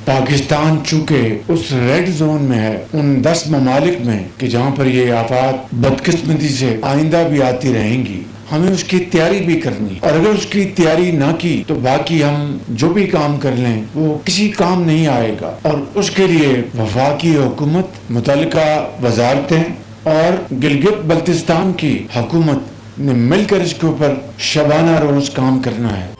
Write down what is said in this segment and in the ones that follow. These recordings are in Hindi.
पाकिस्तान चूंकि उस रेड जोन में है, उन 10 ममालिक में कि जहाँ पर ये आफात बदकिस्मती से आइंदा भी आती रहेंगी, हमें उसकी तैयारी भी करनी। और अगर उसकी तैयारी ना की तो बाकी हम जो भी काम कर लें वो किसी काम नहीं आएगा। और उसके लिए वफाकी हुकूमत, मुतल्लिका वजारतें और गिलगित बल्तिस्तान की हुकूमत ने मिलकर इसके ऊपर शबाना रोज काम करना है।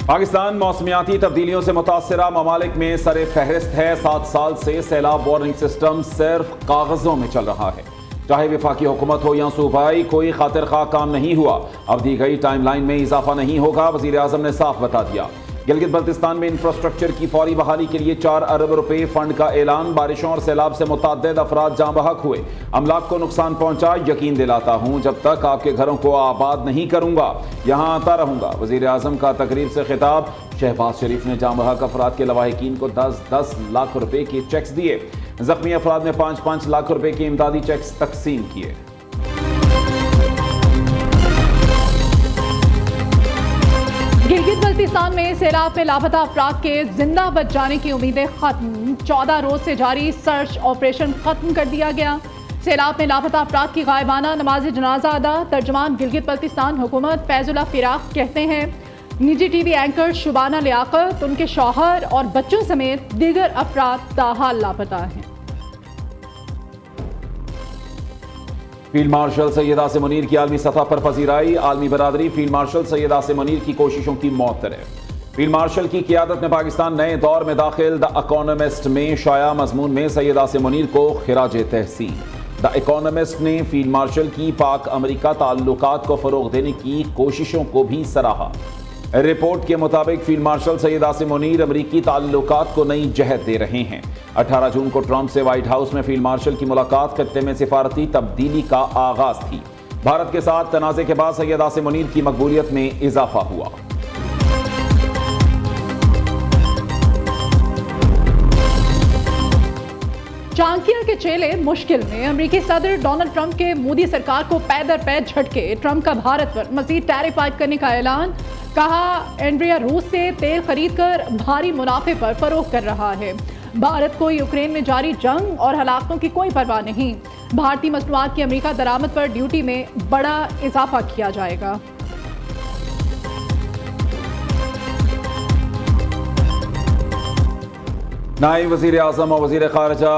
पाकिस्तान मौसमियाती तब्दीलियों से मुतासरा ममालिक में सरे फहरिस्त है। 7 साल से सैलाब वार्निंग सिस्टम सिर्फ कागजों में चल रहा है। चाहे वफाकी हुकूमत हो या सूबाई, कोई खातिर खा काम नहीं हुआ। अब दी गई टाइमलाइन में इजाफा नहीं होगा, वजीर आजम ने साफ बता दिया। गिलगित बल्तिस्तान में इंफ्रास्ट्रक्चर की फौरी बहाली के लिए 4 अरब रुपए फंड का ऐलान। बारिशों और सैलाब से मुतअद्दिद अफराद जाँ बहक हुए, अमलाक को नुकसान पहुंचा। यकीन दिलाता हूं जब तक आपके घरों को आबाद नहीं करूंगा, यहां आता रहूंगा। वजीर आजम का तकरीब से खिताब। शहबाज शरीफ ने जाँ बहक अफराद के लवाहिकीन को 10-10 लाख रुपए के चेक्स दिए। जख्मी अफराद ने 5-5 लाख रुपए के इमदादी चेक्स तकसीम किए। गिलगित बल्तिस्तान में सैलाब में लापता अफराद के जिंदा बच जाने की उम्मीदें खत्म। 14 रोज से जारी सर्च ऑपरेशन खत्म कर दिया गया। सैलाब में लापता अफराद की गायबाना नमाज जनाजा अदा। तर्जुमान गिलगित बल्तिस्तान हुकूमत फैजुल्लाह फिराक कहते हैं, निजी टीवी एंकर शुबाना लियाकत, उनके शौहर और बच्चों समेत दीगर अफराद ताहाल लापता हैं। फील्ड मार्शल सैयद आसिम मुनीर की आलमी सतह पर पजीराई। आलमी बरादरी फील्ड मार्शल सैयद आसिम मुनीर की कोशिशों की मौतरफ। फील्ड मार्शल की क़ियादत में पाकिस्तान नए दौर में दाखिल। द इकोनॉमिस्ट में शाया मजमून में सैयद आसिम मुनीर को खिराज तहसीन। द इकोनॉमिस्ट ने फील्ड मार्शल की पाक अमरीका ताल्लुकात को फ़रोग़ देने की कोशिशों को भी सराहा। रिपोर्ट के मुताबिक फील्ड मार्शल सैयद आसिम मुनीर अमरीकी ताल्लुकात को नई जहत दे रहे हैं। 18 जून को ट्रंप से व्हाइट हाउस में फील्ड मार्शल की मुलाकात खत्ते में सिफारती तब्दीली का आगाज थी। भारत के साथ तनाज़े के बाद सैयद आसिम मुनीर की मकबूलियत में इजाफा हुआ। चांकिया के चेले मुश्किल में। अमेरिकी सदर डोनाल्ड ट्रंप के मोदी सरकार को पै दर पै झटके। ट्रंप का भारत पर मजीद टैरिफ आयद करने का ऐलान। कहा, एंड्रिया रूस से तेल खरीद कर भारी मुनाफे पर फरोख्त कर रहा है। भारत को यूक्रेन में जारी जंग और हलाकतों की कोई परवाह नहीं। भारतीय मसनूआत की अमेरिका दरामद पर ड्यूटी में बड़ा इजाफा किया जाएगा। नायब वज़ीर आज़म और वज़ीर ख़ारिजा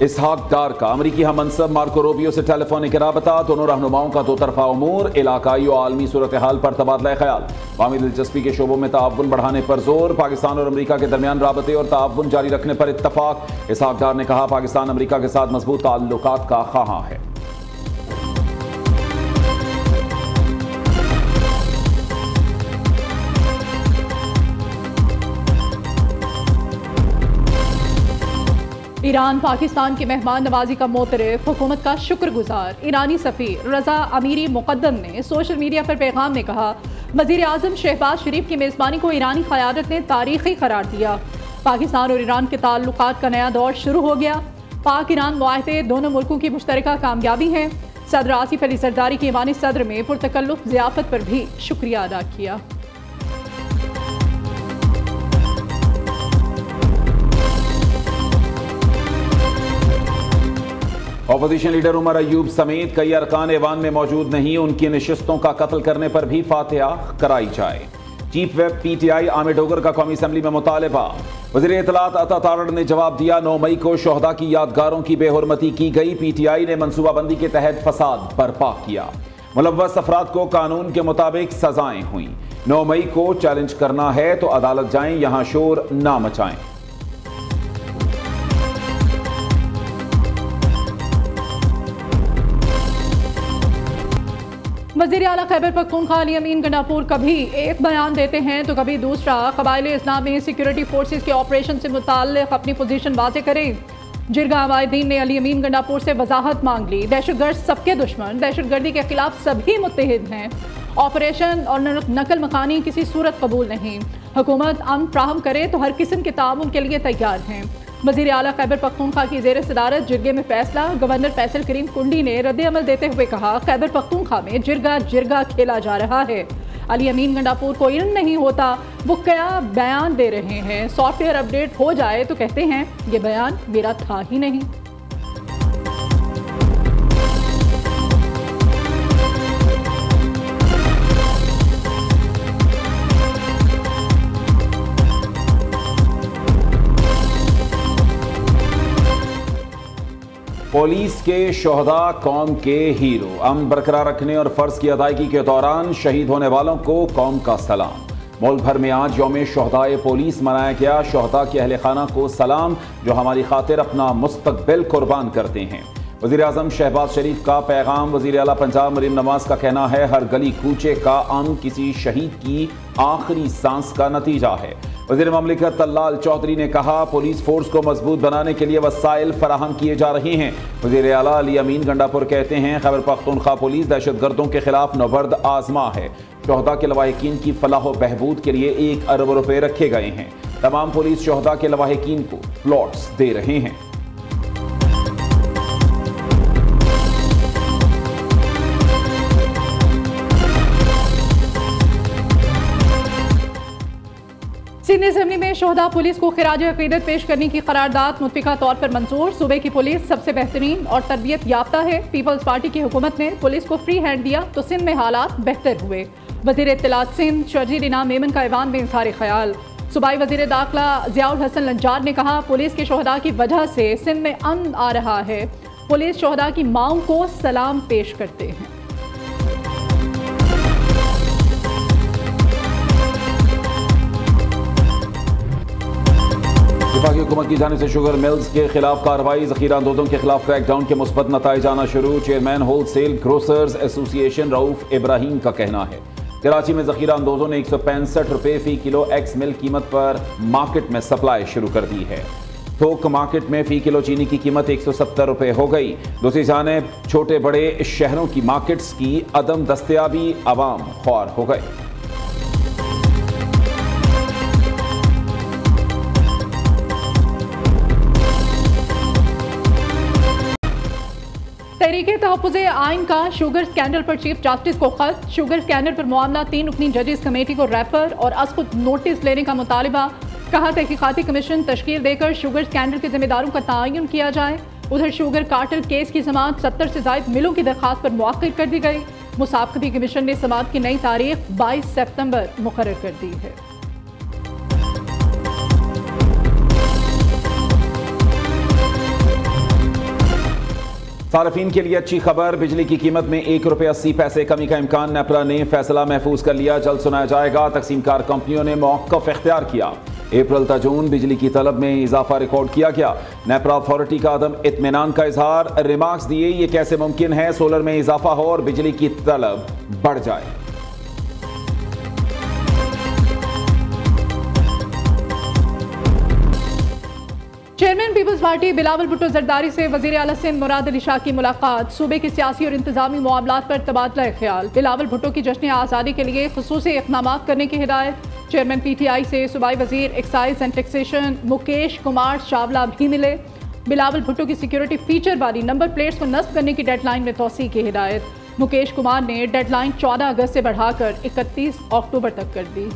इसहाक डार का अमरीकी हममनसब मार्को रूबियो से टेलीफोनिक राबता। दोनों रहनुमाओं का दो तरफा उमूर, इलाकाई और आलमी सूरत हाल पर तबादला ख्याल। बामी दिलचस्पी के शोबों में ताउन बढ़ाने पर जोर। पाकिस्तान और अमरीका के दरमियान राबते और ताउन जारी रखने पर इत्तफाक। इसहाक डार ने कहा, पाकिस्तान अमरीका के साथ मजबूत ताल्लुकात का ख्वाहां है। ईरान पाकिस्तान की मेहमान नवाजी का मोतरफ, हुकूमत का शुक्रगुजार। ईरानी सफ़ीर रज़ा अमीरी मुक़द्दम ने सोशल मीडिया पर पैगाम में कहा, वज़ीर आज़म शहबाज शरीफ की मेज़बानी को ईरानी क़यादत ने तारीख़ी करार दिया। पाकिस्तान और ईरान के ताल्लुकात का नया दौर शुरू हो गया। पाक ईरान मुआहदे दोनों मुल्कों की मुश्तरका कामयाबी हैं। सदर आसिफ अली ज़रदारी की ईवान सदर में पुरतकल्लुफ़ ज़ियाफ़त पर भी शुक्रिया अदा किया। अपोजिशन लीडर उमर अयूब समेत कई अरकान ऐवान में मौजूद नहीं। उनकी नशिस्तों का कत्ल करने पर भी फातिहा कराई जाए। Chief web PTI Aamir Dogar का कौमी असम्बली में मुतालबा। वज़ीर इत्तलात अता तारड़ ने जवाब दिया, 9 मई को शोहदा की यादगारों की बेहुरमती की गई। PTI ने मनसूबाबंदी के तहत फसाद बर्पा किया। मुलव्वस अफराद को कानून के मुताबिक सजाएं हुई। 9 मई को चैलेंज करना है तो अदालत जाएं, यहां शोर ना मचाएं। वज़ीर आला खैबर पख्तूनख्वा अली अमीन गंडापुर कभी एक बयान देते हैं तो कभी दूसरा। क़बाइल इस्लामी सिक्योरिटी फोर्सेस के ऑपरेशन से मुताल्लिक़ अपनी पोजीशन वाज़ेह करें। जिरगा अमायदीन ने अली अमीन गंडापुर से वजाहत मांग ली। दहशतगर्द सबके दुश्मन, दहशतगर्दी के खिलाफ सभी मुत्तहिद हैं। ऑपरेशन और नकल मकानी किसी सूरत कबूल नहीं। हुकूमत अमन फ्राहम करे तो हर किस्म के ताउन के लिए तैयार हैं। वज़ीर आला खैबर पख्तूनख्वा की ज़ेर सदारत जिरगे में फैसला। गवर्नर फैसल करीम कुंडी ने रद्द अमल देते हुए कहा, खैबर पख्तूनख्वा में जिरगा जिरगा खेला जा रहा है। अली अमीन गंडापुर को इल्म नहीं होता, वो क्या बयान दे रहे हैं। सॉफ्टवेयर अपडेट हो जाए तो कहते हैं ये बयान मेरा था ही नहीं। पुलिस के शोहदा कौम के हीरो। अमन बरकरार रखने और फर्ज की अदायगी के दौरान शहीद होने वालों को कौम का सलाम। मुल्क भर में आज यौम शोहदाए पुलिस मनाया गया। शोहदा के अहले खाना को सलाम जो हमारी खातिर अपना मुस्तकबिल कुर्बान करते हैं। वज़ीर आज़म शहबाज शरीफ का पैगाम। वज़ीर आला पंजाब मरीम नवाज का कहना है हर गली कूचे का अमन किसी शहीद की आखिरी सांस का नतीजा है। वज़ीर ममलिकत तल्लाल चौधरी ने कहा पुलिस फोर्स को मजबूत बनाने के लिए वसाइल फराहम किए जा रहे हैं। वज़ीर आला अली अमीन गंडापुर कहते हैं खैबर पख्तूनख्वा पुलिस दहशतगर्दों के खिलाफ नबर्द आजमा है। शोहदा के लवाहिकीन की फलाह व बहबूद के लिए 1 अरब रुपए रखे गए हैं। तमाम पुलिस शोहदा के लवाहिकीन को प्लॉट्स दे रहे हैं। सिंध असेंबली में शोहदा पुलिस को खिराज अकीदत पेश करने की करारदाद मुत्फिका तौर पर मंजूर। सूबे की पुलिस सबसे बेहतरीन और तरबियत याफ्ता है। पीपल्स पार्टी की हुकूमत ने पुलिस को फ्री हैंड दिया तो सिंध में हालात बेहतर हुए। वज़ीर इत्तलात सिंध शर्जील इनाम मेमन का ऐवान में इज़हार ख्याल। सूबाई वज़ीर दाखिला ज़ियाउल हसन लंजार ने कहा पुलिस के शोहदा की वजह से सिंध में अमन आ रहा है। पुलिस शोहदा की माओं को सलाम पेश करते हैं। वफाकी हुकूमत की जानिब से शुगर मिल्स के खिलाफ कार्रवाई। ज़ख़ीरा अंदोज़ों के खिलाफ क्रैकडाउन के मुस्बत नताइज आना शुरू। Chairman wholesale grocers association Rauf Ibrahim का कहना है कराची में ज़ख़ीरा अंदोज़ों ने 165 रुपये फ़ी किलो एक्स मिल्क कीमत पर मार्केट में सप्लाई शुरू कर दी है। थोक मार्केट में फ़ी किलो चीनी की कीमत 170 रुपये हो गई। दूसरी जानिब छोटे बड़े शहरों की मार्केट्स की अदम दस्तयाबी अवाम ख्वार हो गए। तहरीके तहफ़्फ़ुज़े आइन का शुगर स्कैंडल पर चीफ जस्टिस को खत। शुगर स्कैंडल पर मामला 3 रुकनी जजेस कमेटी को रेफर और असखुद नोटिस लेने का मुतालिबा। कहा तहकीकाती कमीशन तश्कील देकर शुगर स्कैंडल के जिम्मेदारों का तयन किया जाए। उधर शुगर कार्टेल केस की समाअत 70 से ज़ायद मिलों की दरख्वास्त पर मुअक्किर कर दी गई। मुसाफ़ती कमीशन ने समाअत की नई तारीख 22 सितंबर मुकर्रर कर दी है। सार्फिन के लिए अच्छी खबर। बिजली की कीमत में 1 रुपये 80 पैसे कमी का इम्कान। नेपरा ने फैसला महफूज कर लिया, जल्द सुनाया जाएगा। तकसीमकार कंपनियों ने मौक़िफ़ इख्तियार किया। अप्रैल ता जून बिजली की तलब में इजाफा रिकॉर्ड किया गया। नेपरा अथॉरिटी का अदम इत्मीनान का इजहार। रिमार्क्स दिए ये कैसे मुमकिन है सोलर में इजाफा हो और बिजली की तलब बढ़ जाए। चेयरमैन पीपल्स पार्टी बिलावल भुट्टो जरदारी से वज़ीर आला सिंध मुराद अली शाह की मुलाकात। सूबे की सियासी और इंतजामी मामलात पर तबादला ख्याल। बिलावल भुट्टो की जश्न आज़ादी के लिए खुसूसी इक़दाम करने की हिदायत। चेयरमैन PTI से सूबाई वज़ीर excise and taxation Mukesh Kumar Chawla भी मिले। बिलावल भुट्टो की सिक्योरिटी फीचर वाली नंबर प्लेट्स को नस्ब करने की डेडलाइन में तोसी की हिदायत। मुकेश कुमार ने डेडलाइन 14 अगस्त से बढ़ाकर 31 अक्टूबर तक कर दी।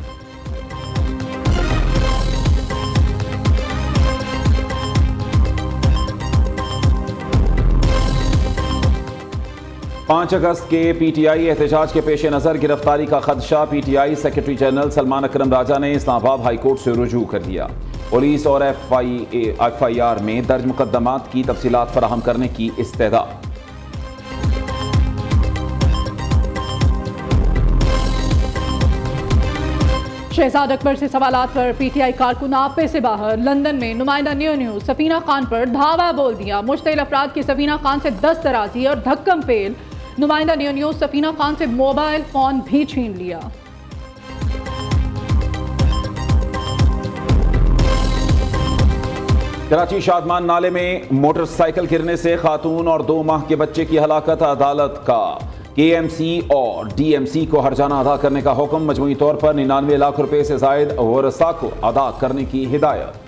पाँच अगस्त के PTI एहतजाज के पेश नज़र गिरफ्तारी का खदशा। PTI सेक्रेटरी जनरल सलमान अकरम राजा ने इस्लामाबाद हाई कोर्ट से रुजू कर दिया। पुलिस और FIR में दर्ज मुकदमात की तफसीलात फराहम करने की इस्तेदा। शहजाद अकबर से सवालात पर PTI कारकुन आपे से बाहर। लंदन में नुमाइंदा न्यूज़ सफीना खान पर धावा बोल दिया। मुश्तइल अफराद की सफीना खान से दस्तराजी और धक्कम फेल। नुमाइंदा न्यूज़ सफीना खान से मोबाइल फोन भी छीन लिया। कराची शादमान नाले में मोटरसाइकिल गिरने से खातून और 2 माह के बच्चे की हलाकत। अदालत का KMC और DMC को हर्जाना अदा करने का हुक्म। मजमूई तौर पर 99 लाख रुपए से जायद वरसा को अदा करने की हिदायत।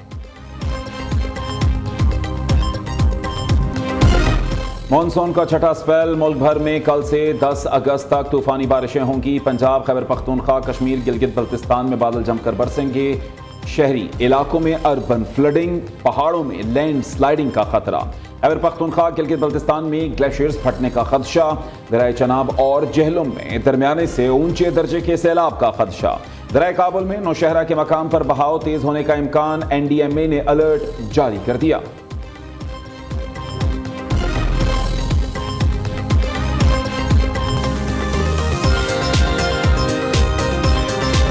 मॉनसून का छठा स्पेल, मुल्क भर में कल से 10 अगस्त तक तूफानी बारिशें होंगी। पंजाब, खैबर पख्तूनख्वा, कश्मीर, गिलगित बल्तिस्तान में बादल जमकर बरसेंगे। शहरी इलाकों में अर्बन फ्लडिंग, पहाड़ों में लैंड स्लाइडिंग का खतरा। खैबर पख्तूनख्वा, गिलगित बल्तिस्तान में ग्लेशियर्स फटने का खदशा। दरियाए चनाब और जहलुम में दरमियाने से ऊंचे दर्जे के सैलाब का खदशा। दरियाए काबुल में नौशहरा के मकाम पर बहाव तेज होने का इम्कान, NDMA ने अलर्ट जारी कर दिया।